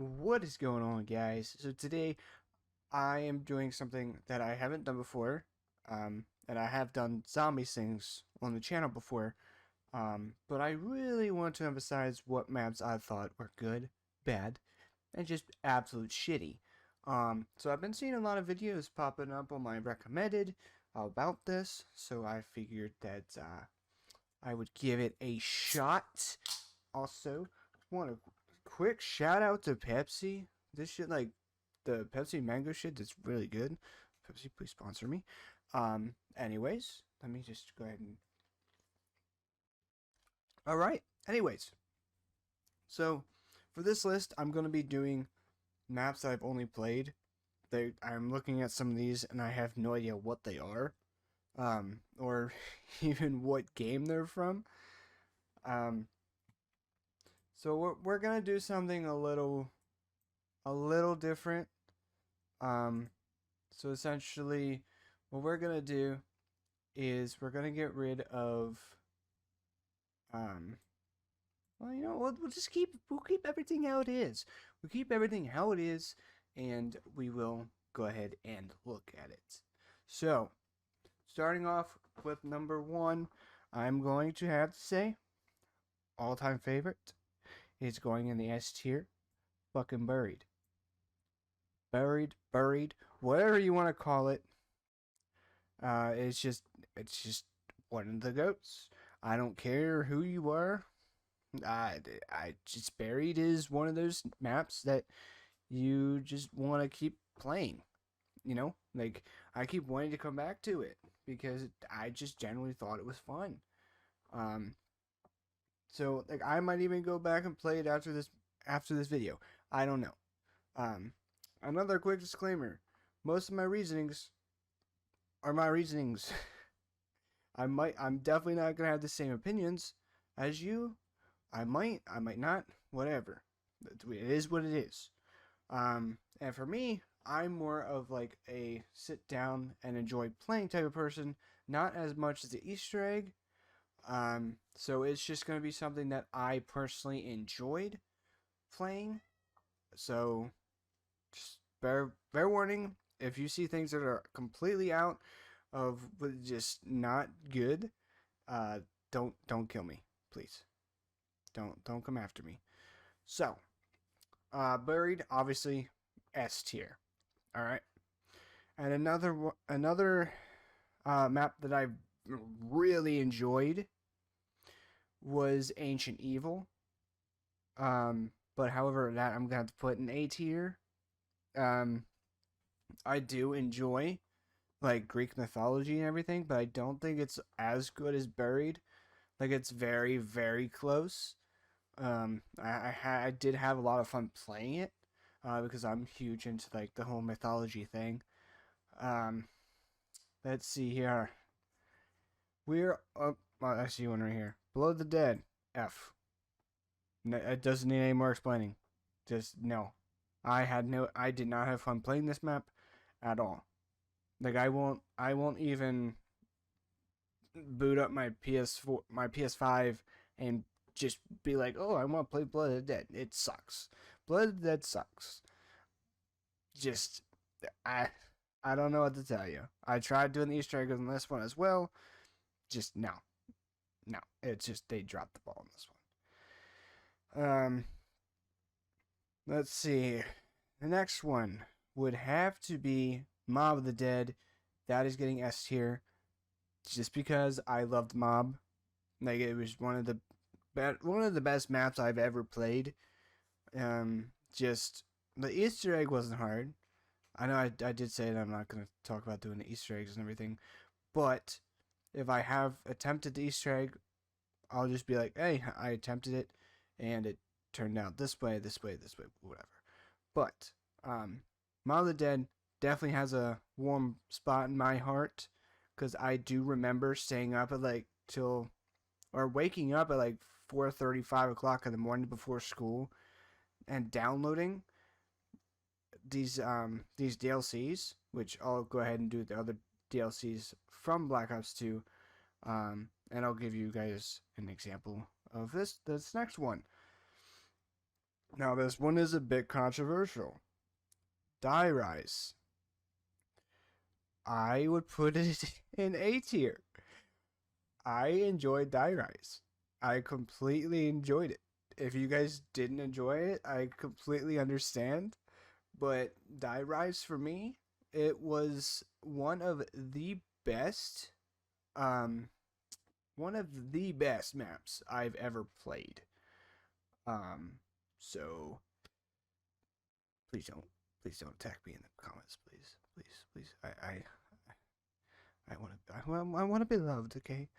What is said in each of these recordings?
What is going on, guys? So today I am doing something that I haven't done before, and I have done zombie things on the channel before, but I really want to emphasize what maps I thought were good, bad, and just absolute shitty. So I've been seeing a lot of videos popping up on my recommended about this, so I figured that I would give it a shot. Also, want a quick shout out to Pepsi. This shit, like the Pepsi mango shit, that's really good. Pepsi, please sponsor me. Anyways, let me just go ahead and. All right. Anyways, so for this list, I'm gonna be doing maps that I've only played. I'm looking at some of these and I have no idea what they are, or even what game they're from. Um, so we're gonna do something a little different. Um, so essentially, what we're gonna do is we're gonna get rid of um. Well, we'll keep everything how it is. We'll keep everything how it is, and we will go ahead and look at it. So, starting off with number one, I'm going to have to say all-time favorite is going in the S tier. Fucking buried, whatever you want to call it. It's just one of the goats. I don't care who you are. I just buried is one of those maps that you just want to keep playing. Like I keep wanting to come back to it because I just generally thought it was fun. Um, so like I might even go back and play it after this video. I don't know. Um, Another quick disclaimer: most of my reasonings are my reasonings. I'm definitely not gonna have the same opinions as you. I might not. Whatever. It is what it is. And for me, I'm more of like a sit down and enjoy playing type of person, not as much as the Easter egg. So it's just gonna be something that I personally enjoyed playing. So just bear warning if you see things that are completely out of just not good. Uh, don't kill me, please. Don't come after me. So, buried obviously S tier. All right, and another map that I really enjoyed was Ancient Evil. But however, that I'm gonna have to put in A tier. Um, I do enjoy like Greek mythology and everything, but I don't think it's as good as Buried. Like it's very very close. I did have a lot of fun playing it, because I'm huge into like the whole mythology thing. Um, let's see here. We're up. Well, I see one right here. Below the Dead. F. No, it doesn't need any more explaining. Just no. I did not have fun playing this map at all. Like I won't even boot up my PS4, my PS5, and just be like, oh, I want to play Blood of the Dead. It sucks. Blood of the Dead sucks. Just I I don't know what to tell you. I tried doing the Easter eggs on this one as well. Just no, no. It's just they dropped the ball on this one. Let's see. The next one would have to be Mob of the Dead. That is getting S tier, just because I loved Mob. Like it was one of the best maps I've ever played. Just the Easter egg wasn't hard. I know I did say that I'm not gonna talk about doing the Easter eggs and everything, but if I have attempted the Easter egg, I'll just be like, hey, I attempted it, and it turned out this way, this way, this way, whatever. But Mob of the Dead definitely has a warm spot in my heart because I do remember staying up at like till or waking up at like 4:30, 5 o'clock in the morning before school and downloading these DLCs, which I'll go ahead and do the other DLCs from Black Ops 2. And I'll give you guys an example of this next one. Now, this one is a bit controversial. Die Rise. I would put it in A tier. I enjoyed Die Rise. I completely enjoyed it. If you guys didn't enjoy it, I completely understand. But Die Rise for me, it was best, um, one of the best maps I've ever played. Um, so please don't, please don't attack me in the comments, please, please, please. I want to be loved, okay?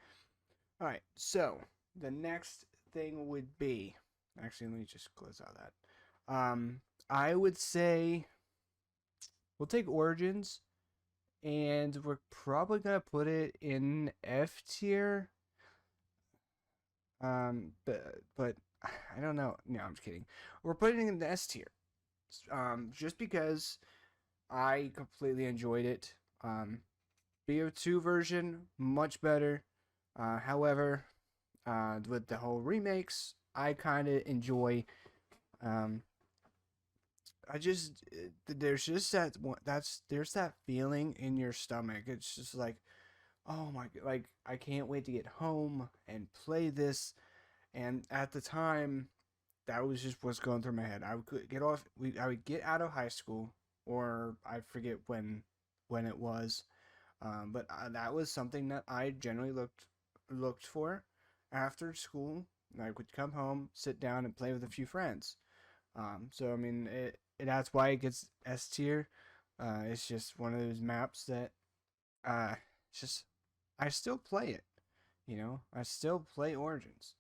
All right. So the next thing would be, actually, let me just close out that. I would say we'll take Origins, and we're probably gonna put it in F tier. But I don't know. No, I'm just kidding. We're putting it in the S tier. Just because I completely enjoyed it. BO2 version much better. However, with the whole remakes, I kind of enjoy. Um, I just there's just there's that feeling in your stomach. It's just like, oh my, like I can't wait to get home and play this. And at the time, that was just what's going through my head. I would get off. I would get out of high school, or I forget when it was. But that was something that I generally looked for after school. I would come home, sit down, and play with a few friends. So I mean, that's why it gets S tier. It's just one of those maps that it's just I still play it. You know, I still play Origins.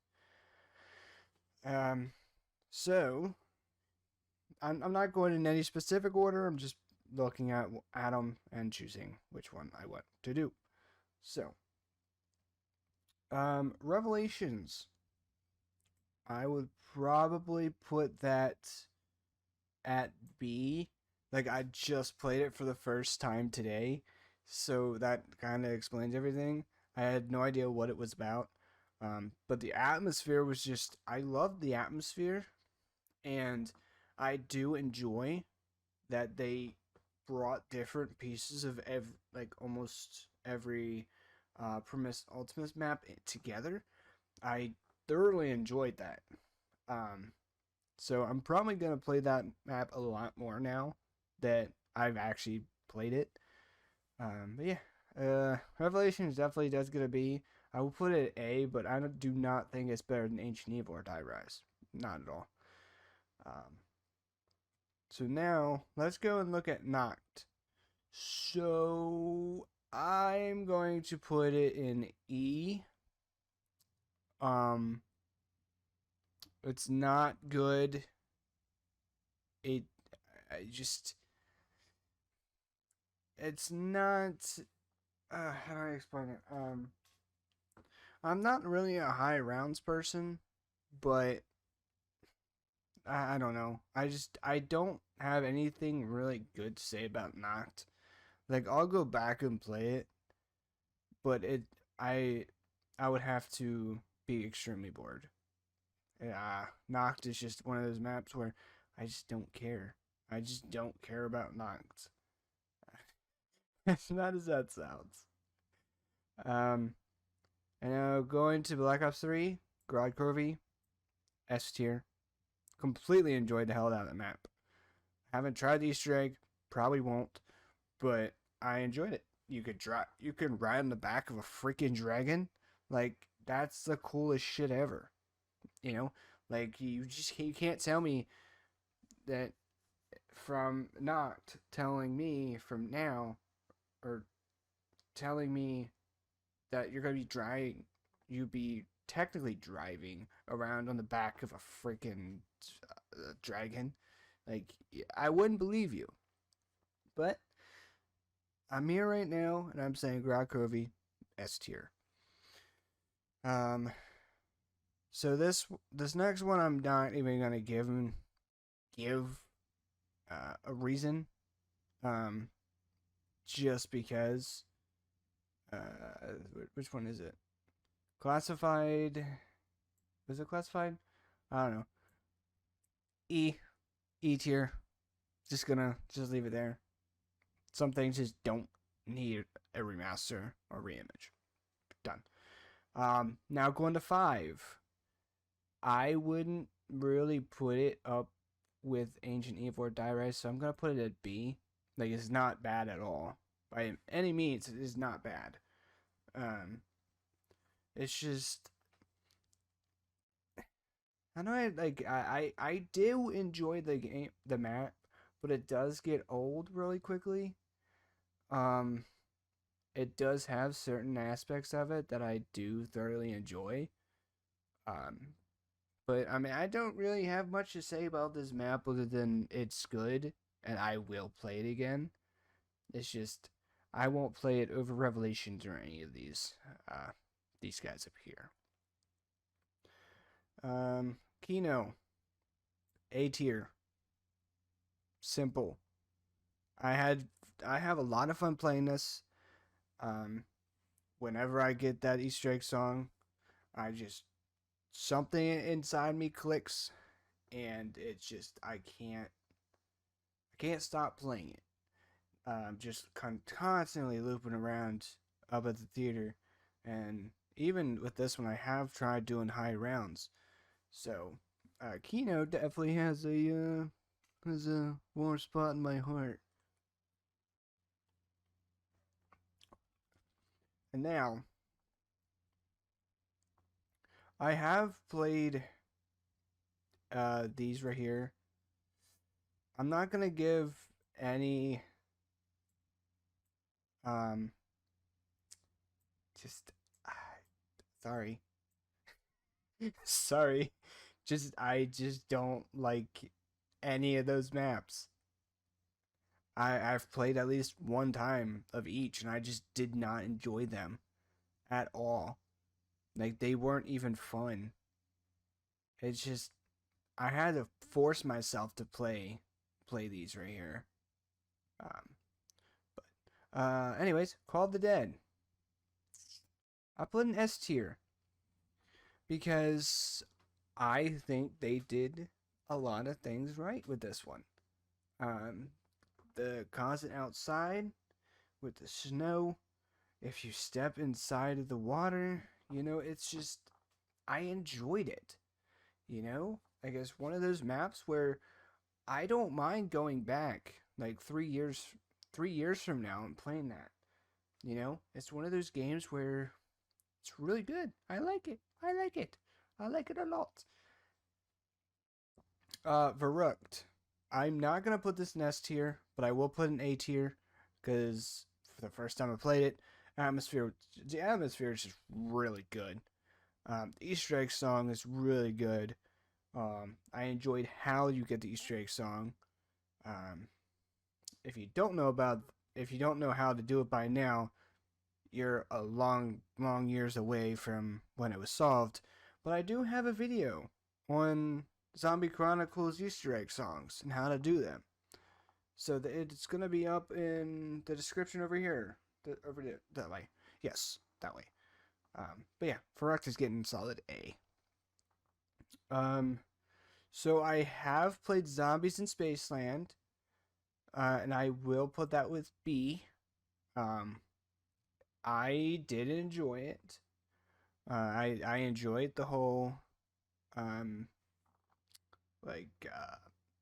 Um, so I'm not going in any specific order. I'm just looking at them and choosing which one I want to do. So, Revelations. I would probably put that at B. Like I just played it for the first time today, so that kind of explains everything. I had no idea what it was about, but the atmosphere was just. I loved the atmosphere, and I do enjoy that they brought different pieces of like almost every premise ultimate map together. I thoroughly enjoyed that. Um, so I'm probably gonna play that map a lot more now that I've actually played it. But yeah, Revelations definitely does gonna be. I will put it at A, but I do not think it's better than Ancient Evil or Die Rise. Not at all. Um, so now let's go and look at Noct. So I'm going to put it in E. Um, it's not good. It, I just, it's not. How do I explain it? I'm not really a high rounds person, but I don't know. I don't have anything really good to say about Noct. Like I'll go back and play it, but I I would have to be extremely bored. Yeah, Noct is just one of those maps where I just don't care. I just don't care about Noct. As not as that sounds. Um, and now going to Black Ops 3, Grod Corvi, S tier. Completely enjoyed the hell out of the map. Haven't tried the Easter egg, probably won't, but I enjoyed it. You can ride on the back of a freaking dragon. Like that's the coolest shit ever. You know, like you can't tell me that from not telling me from now or telling me that you're gonna be driving, you be technically driving around on the back of a freaking dragon. Like I wouldn't believe you, but I'm here right now and I'm saying Grod Corvi S tier. Um, so this next one I'm not even gonna give a reason. Um, just because. Which one is it? Classified. Was it classified? I don't know. E. E tier. Just leave it there. Some things just don't need a remaster or reimage. Done. Now going to 5. I wouldn't really put it up with Ancient Evil or Die Rise, so I'm gonna put it at B. Like, it's not bad at all. By any means, it is not bad. It's just, I know I do enjoy the game, the map, but it does get old really quickly. Um, it does have certain aspects of it that I do thoroughly enjoy. Um, but I mean, I don't really have much to say about this map other than it's good and I will play it again. It's just I won't play it over Revelations or any of these guys up here. Kino, A tier, simple. I had I have a lot of fun playing this. Um, Whenever I get that Easter egg song, I just something inside me clicks, and it's just I can't stop playing it. Just constantly looping around up at the theater, and even with this one, I have tried doing high rounds. So, Kino definitely has a warm spot in my heart. And now, I have played these right here. I'm not gonna give any um just sorry. Sorry. I just don't like any of those maps. I've played at least one time of each and I just did not enjoy them at all. Like, they weren't even fun. It's just I had to force myself to play these right here. Um anyways, Call of the Dead. I put an S tier because I think they did a lot of things right with this one. Um, the constant outside with the snow, if you step inside of the water, it's just, I enjoyed it. I guess one of those maps where I don't mind going back like 3 years from now and playing that. It's one of those games where it's really good. I like it. I like it. I like it a lot. Verrucht. I'm not gonna put this in S tier, but I will put an A tier because for the first time I played it, the atmosphere is just really good. The Easter egg song is really good. I enjoyed how you get the Easter egg song. Um, if you don't know about, if you don't know how to do it by now, you're a long years away from when it was solved. But I do have a video on Zombie Chronicles Easter egg songs and how to do them. So it's gonna be up in the description over here, over there, that way. Yes, that way. But yeah, Verrucht is getting solid A. So I have played Zombies in Spaceland, and I will put that with B. Um, I did enjoy it. I enjoyed the whole um like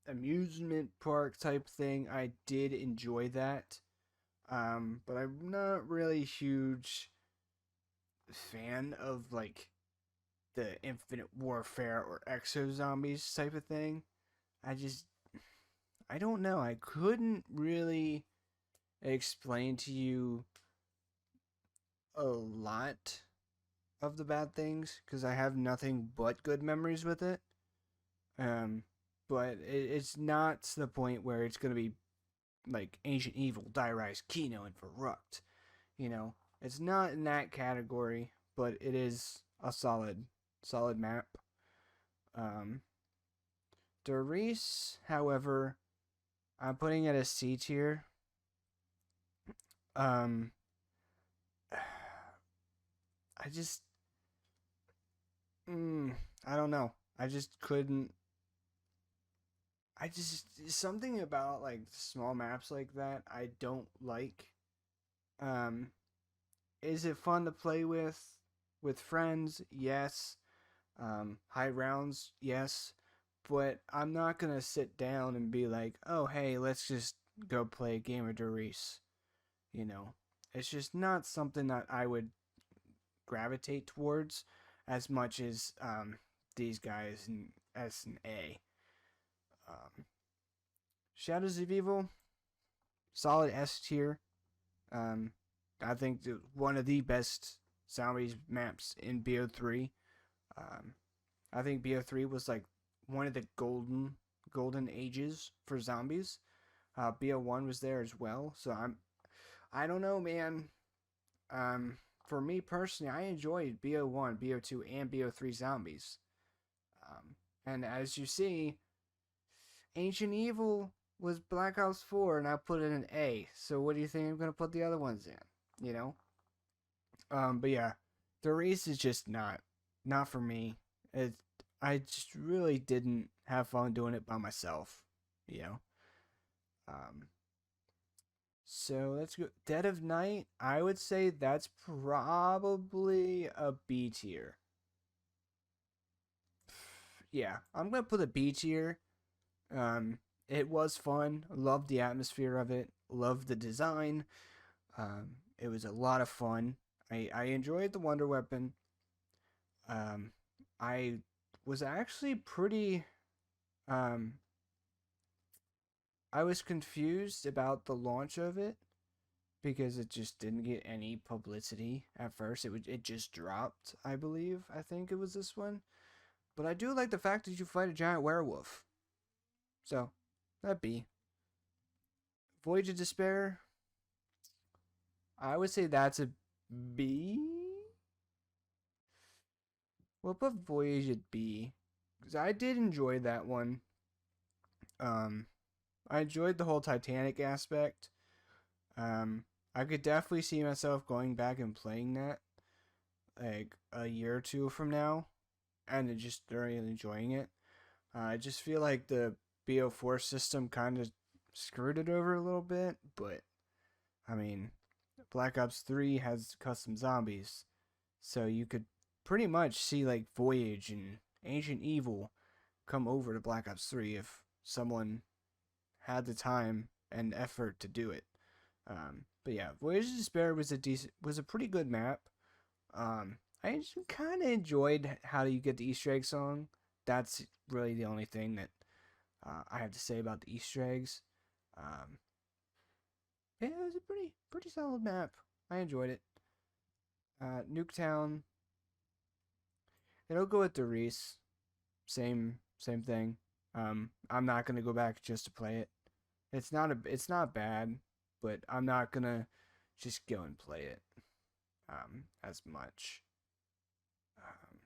amusement park type thing. I did enjoy that. But I'm not really a huge fan of like the Infinite Warfare or Exo Zombies type of thing. I just I don't know. I couldn't really explain to you a lot of the bad things because I have nothing but good memories with it. Um, but it's not to the point where it's gonna be like Ancient Evil, Die Rise, Kino, and Verrucht. It's not in that category, but it is a solid map. Um, Der Riese, however, I'm putting it as C tier. Um, I just, I don't know. I just couldn't. I just something about like small maps like that I don't like. Um, is it fun to play with friends? Yes. High rounds, yes. But I'm not gonna sit down and be like, oh hey, let's just go play a game of Doris. You know, it's just not something that I would gravitate towards as much as these guys in S and A. Um, Shadows of Evil, solid S tier. Um, I think one of the best zombies maps in BO3. Um, I think BO3 was like one of the golden ages for zombies. BO1 was there as well, so I don't know, man. Um, for me personally, I enjoyed BO1, BO2, and BO3 zombies. And as you see, Ancient Evil was Black Ops 4, and I put it in A. So what do you think I'm gonna put the other ones in? You know. But yeah, the race is just not for me. It I just really didn't have fun doing it by myself. You know. Um. So let's go. Dead of Night. I would say that's probably a B tier. Yeah, I'm gonna put a B tier. Um, it was fun. Loved the atmosphere of it. Loved the design. It was a lot of fun. I enjoyed the Wonder Weapon. Um, I was actually pretty. Um, I was confused about the launch of it because it just didn't get any publicity at first. It just dropped. I believe. I think it was this one. But I do like the fact that you fight a giant werewolf. So that B. Voyage of Despair. I would say that's a B. We'll put Voyage at B. Because I did enjoy that one. Um, I enjoyed the whole Titanic aspect. I could definitely see myself going back and playing that like a year or two from now, and just really enjoying it. I just feel like the BO4 system kind of screwed it over a little bit, but I mean, Black Ops 3 has custom zombies, so you could pretty much see like Voyage and Ancient Evil come over to Black Ops 3 if someone had the time and effort to do it. But yeah, Voyage of Despair was a pretty good map. I just kind of enjoyed how you get the Easter egg song. That's really the only thing that I have to say about the Easter eggs. Um, yeah, it was a pretty solid map. I enjoyed it. Nuketown. It'll go with the Reese. Same thing. I'm not gonna go back just to play it. It's not bad, but I'm not gonna just go and play it as much. Um,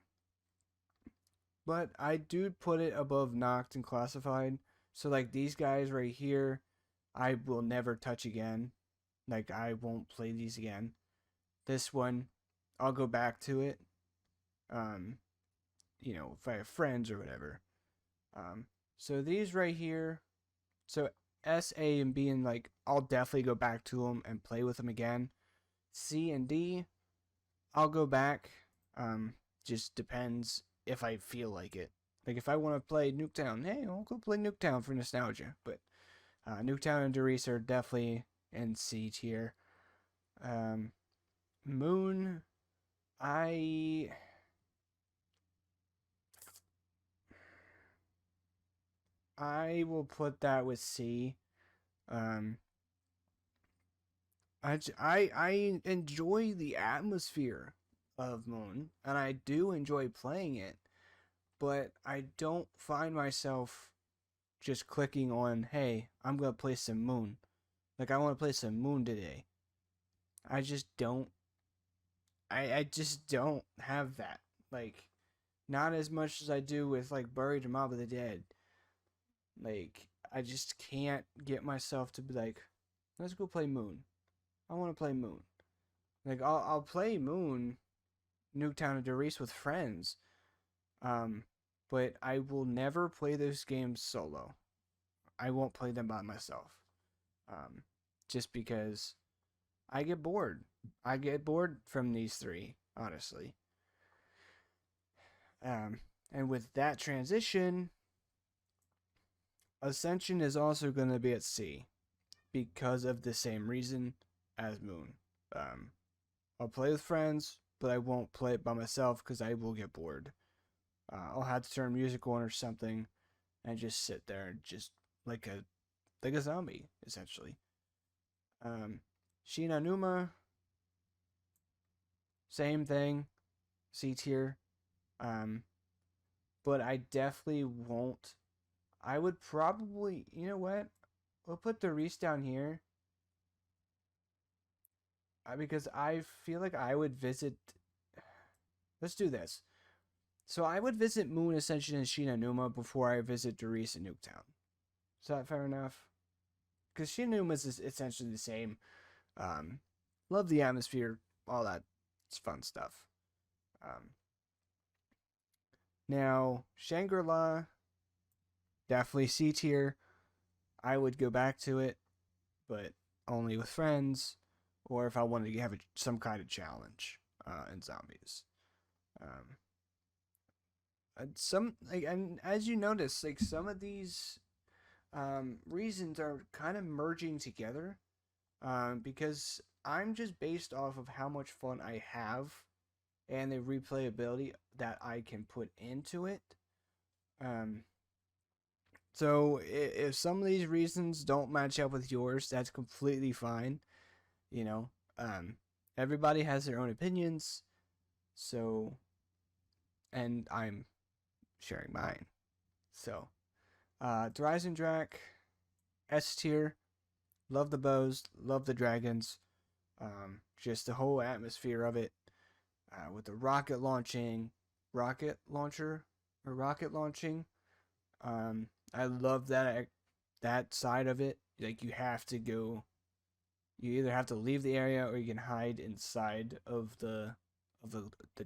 but I do put it above Noct and Classified. So like these guys right here, I will never touch again. Like I won't play these again. This one, I'll go back to it. Um, if I have friends or whatever. Um, so these right here, so S, A, and B, and like I'll definitely go back to them and play with them again. C and D, I'll go back. Just depends if I feel like it. Like if I want to play Nuketown, hey, I'll go play Nuketown for nostalgia. But Nuketown and Doris are definitely in C tier. Um, Moon, I will put that with C. Um, I enjoy the atmosphere of Moon, and I do enjoy playing it, but I don't find myself just clicking on, hey, I'm gonna play some Moon. Like I want to play some Moon today. I just don't. I just don't have that. Like, not as much as I do with like Buried and Mob of the Dead. Like, I just can't get myself to be like, let's go play Moon. I want to play Moon. Like, I'll play Moon, Nuketown and Doris with friends. Um, but I will never play those games solo. I won't play them by myself. Just because I get bored. I get bored from these three, honestly. And with that transition, Ascension is also going to be at C because of the same reason as Moon. I'll play with friends, but I won't play it by myself because I will get bored. I'll have to turn music on or something and just sit there and just like a zombie, essentially. Shi No Numa, same thing, C tier. But I definitely won't. I would probably, you know what? We'll put the Reese down here. Because I feel like I would visit. Let's do this. So I would visit Moon Ascension and Shi No Numa before I visit Doris and Nuketown. Is that fair enough? Because Shi No Numa is essentially the same. Love the atmosphere, all that. It's fun stuff. Now, Shangri-La, definitely C tier. I would go back to it, but only with friends, or if I wanted to have some kind of challenge in zombies. And as you notice, like some of these reasons are kind of merging together, because I'm just based off of how much fun I have and the replayability that I can put into it. So if some of these reasons don't match up with yours, that's completely fine. You know, everybody has their own opinions. So, and I'm sharing mine. So, Dryzen Drac, S tier. Love the bows, love the dragons. Just the whole atmosphere of it. With the rocket launching. I love that side of it. Like you have to go. You either have to leave the area or you can hide inside of the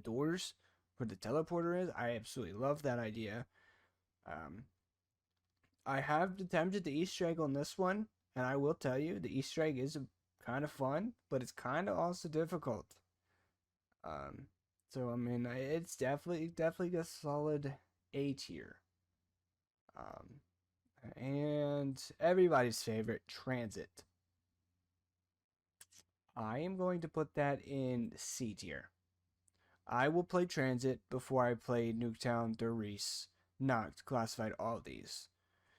doors where the teleporter is. I absolutely love that idea. I have attempted the Easter egg on this one, and I will tell you the Easter egg is kind of fun, but it's kind of also difficult. So I mean, it's definitely a solid A tier. And everybody's favorite, Transit. I am going to put that in C tier. I will play Transit before I play Nuketown, Doris, not classified all of these.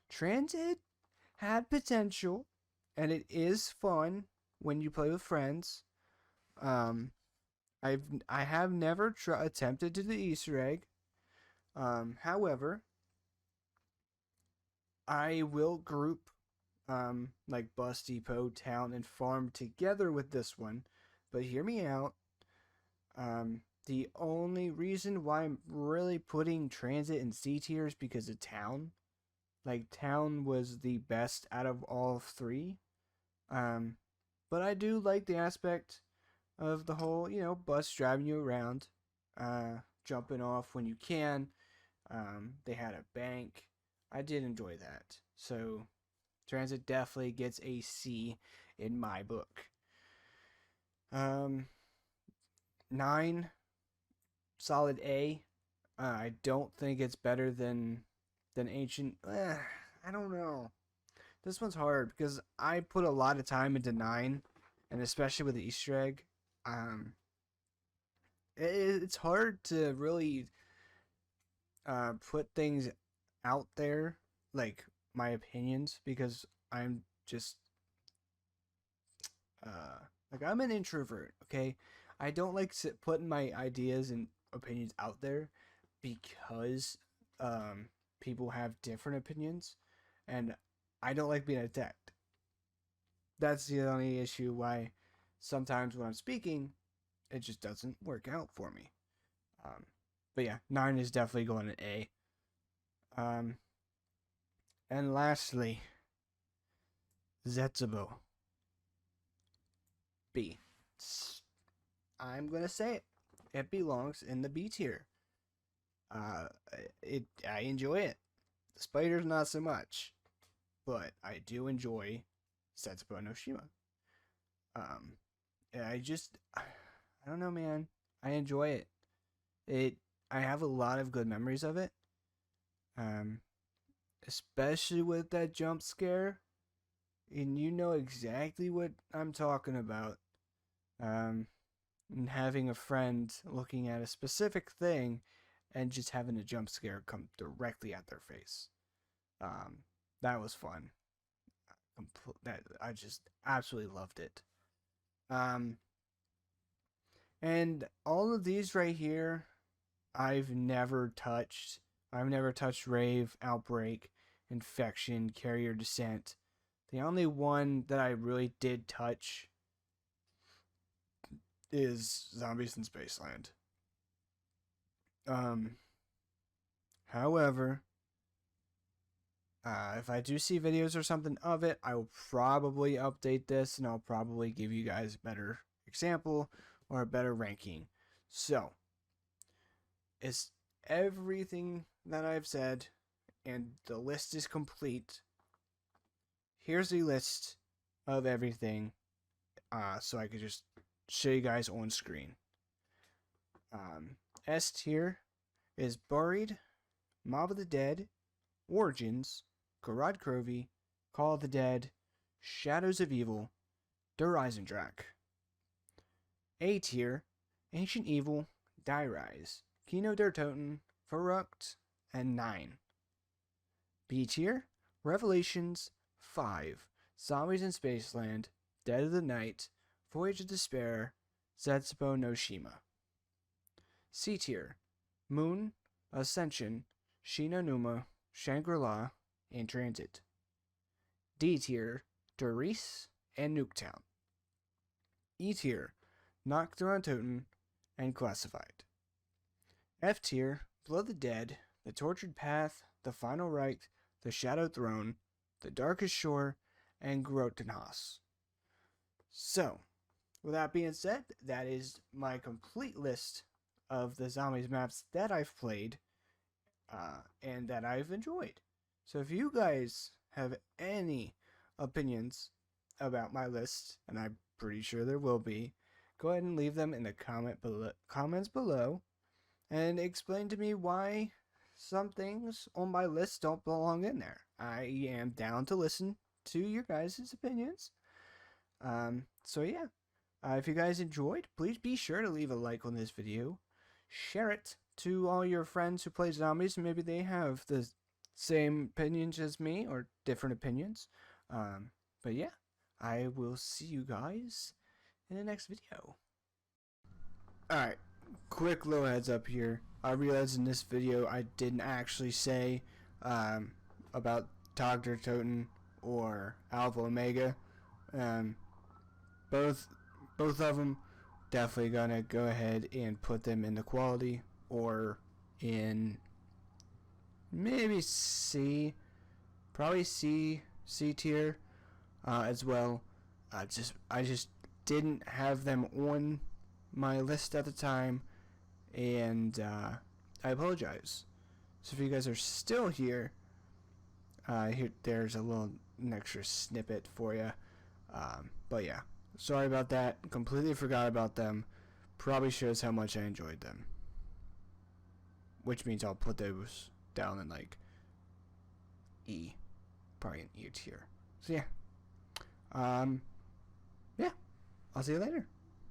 Transit had potential, and it is fun when you play with friends. I have never attempted to do the Easter egg. However, I will group like Bus Depot, Town, and Farm together with this one. But hear me out. The only reason why I'm really putting Transit in C tier is because of Town. Like, Town was the best out of all three. But I do like the aspect of the whole, bus driving you around, jumping off when you can. They had a bank. I did enjoy that. So, Transit definitely gets a C in my book. 9, solid A. I don't think it's better than Ancient. I don't know. This one's hard because I put a lot of time into 9, and especially with the Easter egg. It's hard to really put things out there, like my opinions, because I'm just like I'm an introvert. Okay, I don't like putting my ideas and opinions out there because people have different opinions, and I don't like being attacked. That's the only issue why sometimes when I'm speaking, it just doesn't work out for me. But yeah, 9 is definitely going to A. And lastly, Zetsubo. B. I'm gonna say it. It belongs in the B tier. I enjoy it. The spiders not so much. but I do enjoy Setsubo no Shima. And I don't know, man. I enjoy it. I have a lot of good memories of it. Um, Especially with that jump scare, and you know exactly what I'm talking about. And having a friend looking at a specific thing, and just having a jump scare come directly at their face. Um, that was fun. That I just absolutely loved it. Um, and all of these right here, I've never touched. I've never touched Rave, Outbreak, Infection, Carrier Descent. The only one that I really did touch is Zombies in Spaceland. Um, However, if I do see videos or something of it, I will probably update this and I'll probably give you guys a better example or a better ranking. So, it's everything that I've said, and the list is complete. Here's the list of everything, so I could just show you guys on screen. S tier is Buried, Mob of the Dead, Origins, Gorod Krovi, Call of the Dead, Shadows of Evil, Der Eisendrache. A tier, Ancient Evil, Die Rise, Kino der Toten, Verrückt, and 9. B tier, Revelations, 5, Zombies in Spaceland, Dead of the Night, Voyage of Despair, Setsubo no Shima. C tier, Moon, Ascension, Shinonuma, Shangri-La, and Transit. D tier, Der Riese and Nuketown. E tier, Nacht der Untoten and Classified. F tier, Blood the Dead, The Tortured Path, The Final Rite, The Shadow Throne, The Darkest Shore, and Grotenhaus. So, with that being said, that is my complete list of the Zombies maps that I've played and that I've enjoyed. So if you guys have any opinions about my list, and I'm pretty sure there will be, go ahead and leave them in the comments below and explain to me why some things on my list don't belong in there. I am down to listen to your guys' opinions. So yeah, if you guys enjoyed, please be sure to leave a like on this video. Share it to all your friends who play zombies. Maybe they have the same opinions as me or different opinions. But yeah, I will see you guys in the next video. Alright, quick little heads up here. I realized in this video I didn't actually say about Tag der Toten or Alpha Omega. Both of them, definitely gonna go ahead and put them in the quality or in maybe C, probably C tier as well. I just didn't have them on my list at the time, and I apologize. So if you guys are still here, there's an extra snippet for you. But yeah, sorry about that. Completely forgot about them. Probably shows how much I enjoyed them. Which means I'll put those down in like E. Probably an E tier. So yeah. Yeah. I'll see you later.